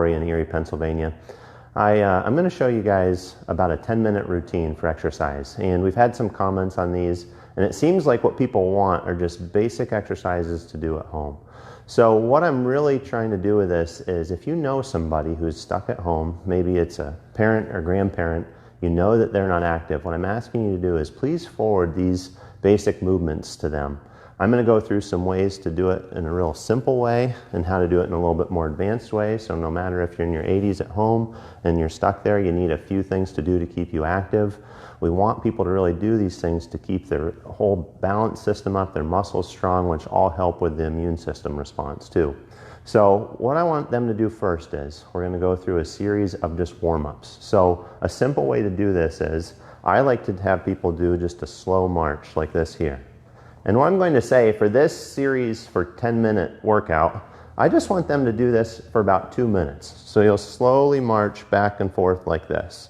Laboratory in Erie, Pennsylvania. I'm going to show you guys about a 10-minute routine for exercise, and we've had some comments on these, and it seems like what people want are just basic exercises to do at home. So what I'm really trying to do with this is, if you know somebody who's stuck at home, maybe it's a parent or grandparent, you know that they're not active, what I'm asking you to do is please forward these basic movements to them. I'm going to go through some ways to do it in a real simple way and how to do it in a little bit more advanced way. So no matter if you're in your 80s at home and you're stuck there, you need a few things to do to keep you active. We want people to really do these things to keep their whole balance system up, their muscles strong, which all help with the immune system response too. So what I want them to do first is we're going to go through a series of just warm-ups. So a simple way to do this is I like to have people do just a slow march like this here. And what I'm going to say for this series for 10-minute workout, I just want them to do this for about 2 minutes. So you'll slowly march back and forth like this.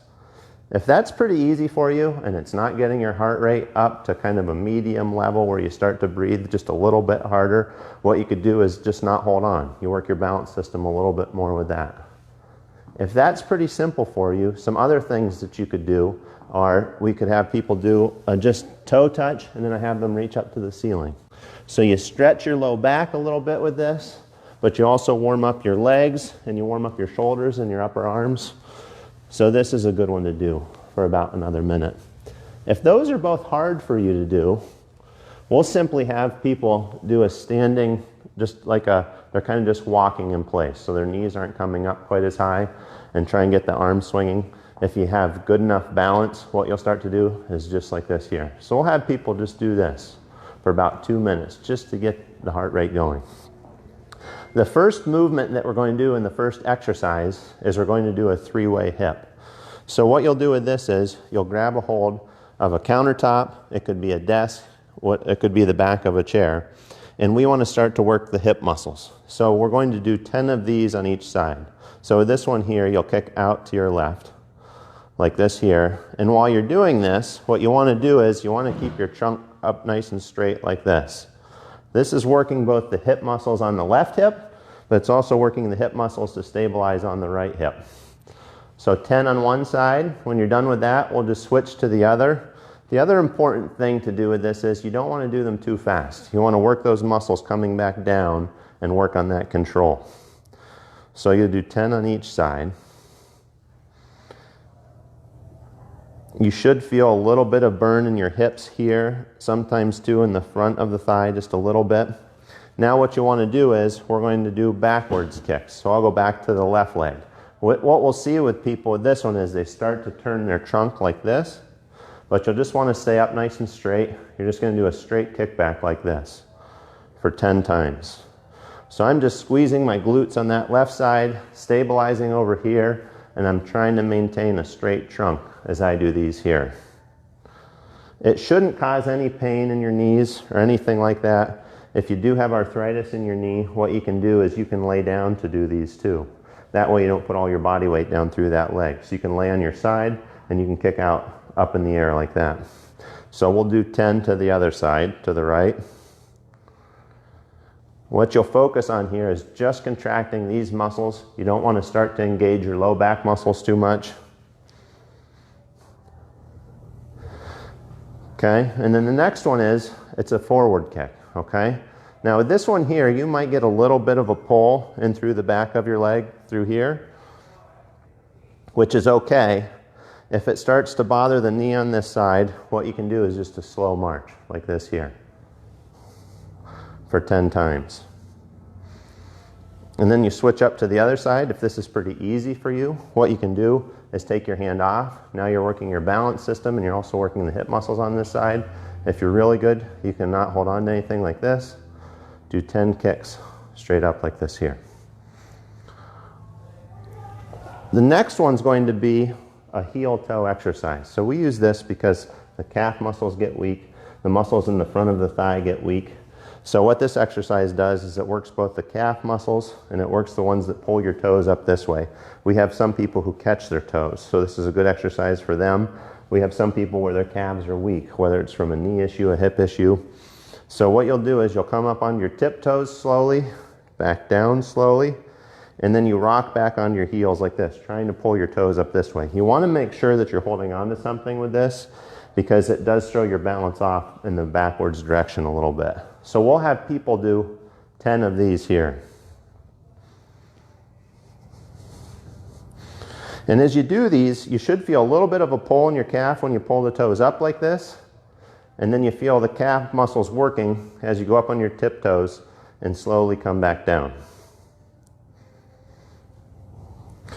If that's pretty easy for you and it's not getting your heart rate up to kind of a medium level where you start to breathe just a little bit harder, what you could do is just not hold on. You work your balance system a little bit more with that. If that's pretty simple for you, some other things that you could do are we could have people do just toe touch, and then I have them reach up to the ceiling. So you stretch your low back a little bit with this, but you also warm up your legs and you warm up your shoulders and your upper arms. So this is a good one to do for about another minute. If those are both hard for you to do, we'll simply have people do a standing, just like they're kind of just walking in place. So their knees aren't coming up quite as high, and try and get the arms swinging. If you have good enough balance, what you'll start to do is just like this here. So we'll have people just do this for about 2 minutes just to get the heart rate going. The first movement that we're going to do in the first exercise is we're going to do a 3-way hip. So what you'll do with this is you'll grab a hold of a countertop, it could be a desk, it could be the back of a chair, and we want to start to work the hip muscles. So we're going to do 10 of these on each side. So with this one here, you'll kick out to your left, like this here. And while you're doing this, what you want to do is you want to keep your trunk up nice and straight like this. This is working both the hip muscles on the left hip, but it's also working the hip muscles to stabilize on the right hip. So 10 on one side. When you're done with that, we'll just switch to the other. The other important thing to do with this is you don't want to do them too fast. You want to work those muscles coming back down and work on that control. So you'll do 10 on each side. You should feel a little bit of burn in your hips here, sometimes too in the front of the thigh, just a little bit. Now what you want to do is we're going to do backwards kicks. So I'll go back to the left leg. What we'll see with people with this one is they start to turn their trunk like this, but you'll just want to stay up nice and straight. You're just going to do a straight kick back like this for 10 times. So I'm just squeezing my glutes on that left side, stabilizing over here, and I'm trying to maintain a straight trunk as I do these here. It shouldn't cause any pain in your knees or anything like that. If you do have arthritis in your knee, what you can do is you can lay down to do these too. That way you don't put all your body weight down through that leg. So you can lay on your side and you can kick out up in the air like that. So we'll do 10 to the other side, to the right. What you'll focus on here is just contracting these muscles. You don't want to start to engage your low back muscles too much. Okay, and then the next one is, it's a forward kick, okay? Now with this one here, you might get a little bit of a pull in through the back of your leg, through here, which is okay. If it starts to bother the knee on this side, what you can do is just a slow march, like this here, for 10 times. And then you switch up to the other side. If this is pretty easy for you, what you can do is take your hand off. Now you're working your balance system and you're also working the hip muscles on this side. If you're really good, you can not hold on to anything like this. Do 10 kicks straight up like this here. The next one's going to be a heel toe exercise. So we use this because the calf muscles get weak, the muscles in the front of the thigh get weak. So what this exercise does is it works both the calf muscles and it works the ones that pull your toes up this way. We have some people who catch their toes, so this is a good exercise for them. We have some people where their calves are weak, whether it's from a knee issue, a hip issue. So what you'll do is you'll come up on your tiptoes slowly, back down slowly, and then you rock back on your heels like this, trying to pull your toes up this way. You want to make sure that you're holding on to something with this, because it does throw your balance off in the backwards direction a little bit. So we'll have people do 10 of these here. And as you do these, you should feel a little bit of a pull in your calf when you pull the toes up like this. And then you feel the calf muscles working as you go up on your tiptoes and slowly come back down.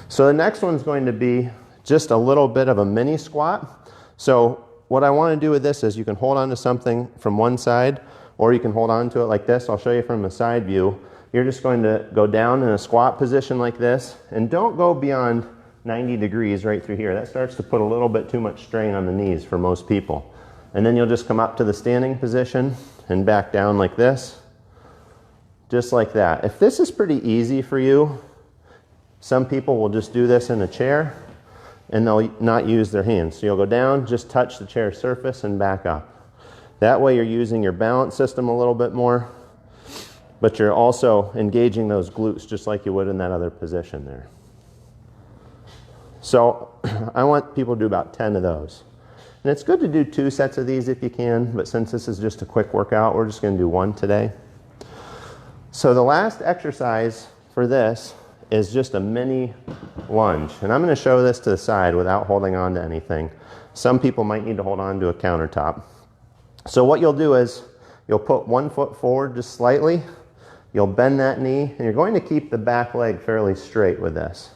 So the next one's going to be just a little bit of a mini squat. So what I want to do with this is you can hold on to something from one side, or you can hold on to it like this. I'll show you from a side view. You're just going to go down in a squat position like this, and don't go beyond 90 degrees right through here. That starts to put a little bit too much strain on the knees for most people. And then you'll just come up to the standing position and back down like this, just like that. If this is pretty easy for you, some people will just do this in a chair and they'll not use their hands. So you'll go down, just touch the chair surface and back up. That way you're using your balance system a little bit more, but you're also engaging those glutes just like you would in that other position there. So I want people to do about 10 of those. And it's good to do 2 sets of these if you can, but since this is just a quick workout, we're just going to do 1 today. So the last exercise for this is just a mini lunge. And I'm going to show this to the side without holding on to anything. Some people might need to hold on to a countertop. So what you'll do is you'll put 1 foot forward just slightly. You'll bend that knee, and you're going to keep the back leg fairly straight with this.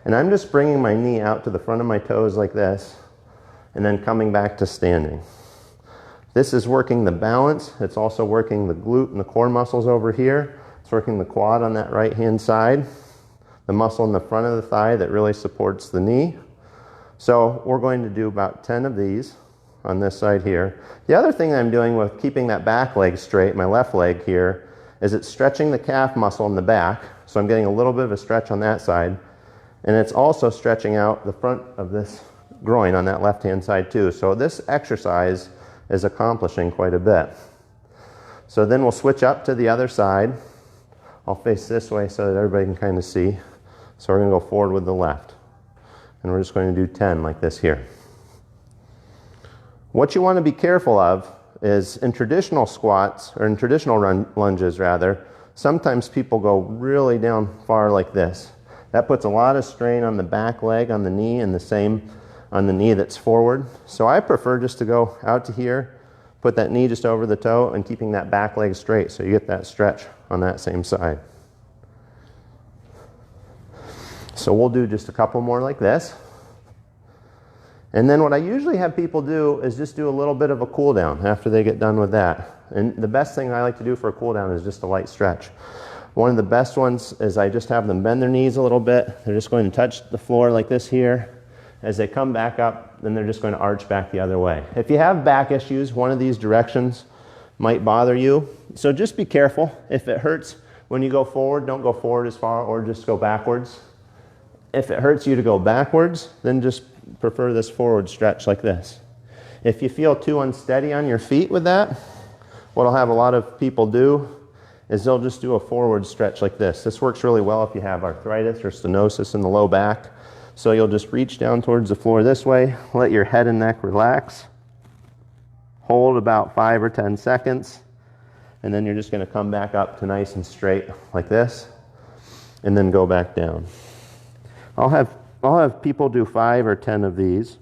And I'm just bringing my knee out to the front of my toes like this, and then coming back to standing. This is working the balance. It's also working the glute and the core muscles over here. It's working the quad on that right-hand side, the muscle in the front of the thigh that really supports the knee. So we're going to do about 10 of these on this side here. The other thing I'm doing with keeping that back leg straight, my left leg here, is it's stretching the calf muscle in the back. So I'm getting a little bit of a stretch on that side. And it's also stretching out the front of this groin on that left-hand side too. So this exercise is accomplishing quite a bit. So then we'll switch up to the other side. I'll face this way so that everybody can kind of see. So we're going to go forward with the left. And we're just going to do 10 like this here. What you want to be careful of is in traditional squats, or in traditional lunges rather, sometimes people go really down far like this. That puts a lot of strain on the back leg, on the knee, and the same on the knee that's forward. So I prefer just to go out to here, put that knee just over the toe, and keeping that back leg straight so you get that stretch on that same side. So we'll do just a couple more like this. And then what I usually have people do is just do a little bit of a cool down after they get done with that. And the best thing I like to do for a cool down is just a light stretch. One of the best ones is I just have them bend their knees a little bit. They're just going to touch the floor like this here. As they come back up, then they're just going to arch back the other way. If you have back issues, one of these directions might bother you. So just be careful. If it hurts when you go forward, don't go forward as far, or just go backwards. If it hurts you to go backwards, then just prefer this forward stretch like this. If you feel too unsteady on your feet with that, what I'll have a lot of people do is they'll just do a forward stretch like this. This works really well if you have arthritis or stenosis in the low back. So you'll just reach down towards the floor this way, let your head and neck relax, hold about 5 or 10 seconds, and then you're just going to come back up to nice and straight like this, and then go back down. I'll have people do 5 or 10 of these.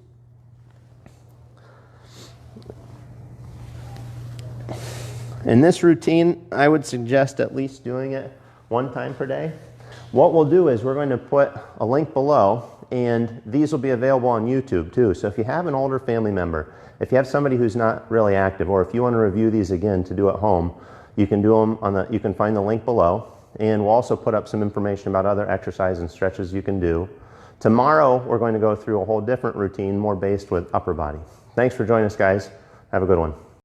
In this routine, I would suggest at least doing it 1 time per day. What we'll do is we're going to put a link below, and these will be available on YouTube too. So if you have an older family member, if you have somebody who's not really active, or if you want to review these again to do at home, you can do them you can find the link below, and we'll also put up some information about other exercises and stretches you can do. Tomorrow, we're going to go through a whole different routine, more based with upper body. Thanks for joining us, guys. Have a good one.